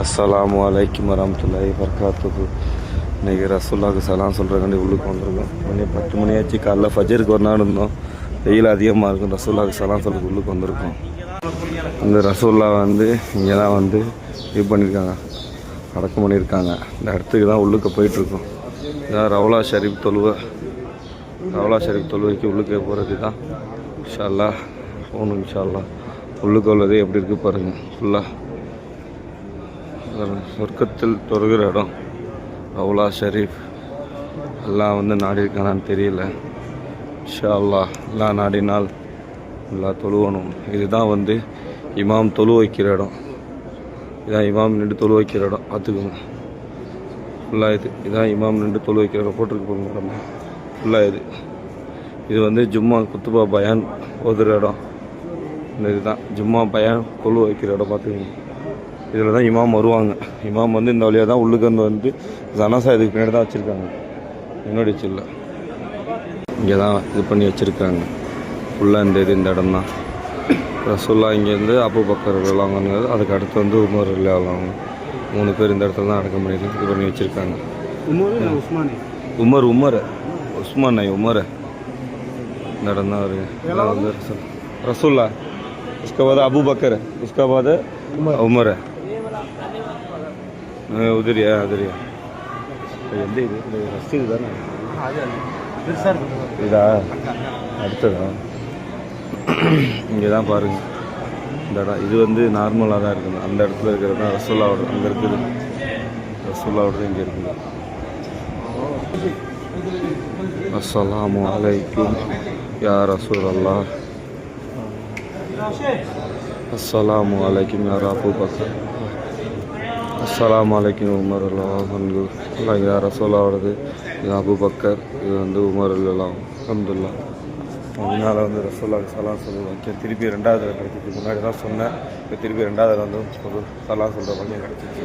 அஸ்ஸலாமு அலைக்கும் வரமத்துல்லாஹி வபரகாத்துஹு. இன்றைக்கி ரசூலுல்லாஹ்க்கு சலாம் சொல்கிறக்காண்டி உள்ளுக்கு வந்திருக்கோம். மணி 10 மணி ஆச்சு. காலைல ஃபஜருக்கு ஒரு நாள் இருந்தோம். வெயில் அதிகமாக இருக்கும். ரசூலுல்லாஹ்க்கு சலாம் சொல்கிறதுக்கு உள்ளுக்கு வந்திருக்கோம். இந்த ரசூலுல்லாஹ் இங்கே தான் இது பண்ணியிருக்காங்க, அடக்கம் பண்ணியிருக்காங்க. இந்த இடத்துக்கு தான் உள்ளுக்கு போயிட்டுருக்கோம். இதான் ரவுலா ஷரீஃப் தொழுவை. ரவுலா ஷரீஃப் தொழுவைக்கு உள்ளுக்கு போகிறது தான் இன்ஷா அல்லாஹ் போகணும். இன்ஷா அல்லாஹ் உள்ளுக்கு உள்ளது எப்படி இருக்குது பாருங்கள். ஃபுல்லாக சொர்க்கத்தில் தொழுகிற இடம் ரவுலா ஷரீஃப். எல்லாம் நாடி இருக்கானான்னு தெரியல. இன்ஷா அல்லாஹ் எல்லாம் நாடினால் எல்லாம் தொழுவணும். இதுதான் இமாம் தொழு வைக்கிற இடம். இதான் இமாம் நின்று தொழு வைக்கிற இடம். பார்த்துக்கோங்க. ஃபுல்லாக இதான் இமாம் நின்று தொழு வைக்கிற இடம். போட்டிருக்கு போங்க இடம் ஃபுல்லாக இது ஜும்மா குத்துபா பயான் ஓதுற இடம். இதுதான் ஜும்மா பயான் தொழு வைக்கிற இடம். பார்த்துக்கோங்க. இதில் தான் இமாம் வருவாங்க. இமாம் இந்த வழியாக தான் உள்ளுக்கு ஜனாசா இதுக்கு பின்னாடி தான் வச்சுருக்காங்க. முன்னாடி வச்சிடல, இங்கே தான் இது பண்ணி வச்சுருக்காங்க. ஃபுல்லாக இந்த இடம் தான் ரசூலுல்லாஹ். இங்கேருந்து அபூபக்கர் ரலியல்லாஹு அன்ஹு, அதுக்கு அடுத்து உமர் ரலியல்லாஹு அன்ஹு. 3 பேர் இந்த இடத்துல தான் அடக்கம் பண்ணி இது பண்ணி வச்சுருக்காங்க. உமர் உஸ்மான் உமர் இந்த இடம் தான் ரசூலுல்லாஹ். उसके बाद अबू बकर, उसके बाद उमर है. उधर இது ரசீது தானே இதா அடுத்ததா. இங்கே தான் பாருங்கள் இந்த இடம். இது நார்மலாக தான் இருக்குது. அந்த இடத்துல இருக்கிறது தான் ரசூலுல்லாஹ். அங்கே இருக்குது ரசூலுல்லாஹ். இங்கே இருக்குது. அஸ்ஸலாமு அலைக்கும் யா ரசூலல்லாஹ். அஸ்ஸலாமு அலைக்கும் யா அபூ பக்கர். அஸ்ஸலாமு அலைக்கும் உமர் ரலியல்லாஹு அன்ஹு. யா ரசூலுல்லாஹ். இது அபூ பக்கர், இது உமர் ரலியல்லாஹு அன்ஹு. அல்ஹம்துலில்லாஹ். அதனால் ரசூலுல்லாஹ்க்கு சலாம் சொல்லுவாங்க. திருப்பி 2வது கிடைச்சிச்சு. முன்னாடி தான் சொன்னேன். இப்போ திருப்பி 2வது சலாம் சொல்கிற வகையும் கிடச்சிச்சு.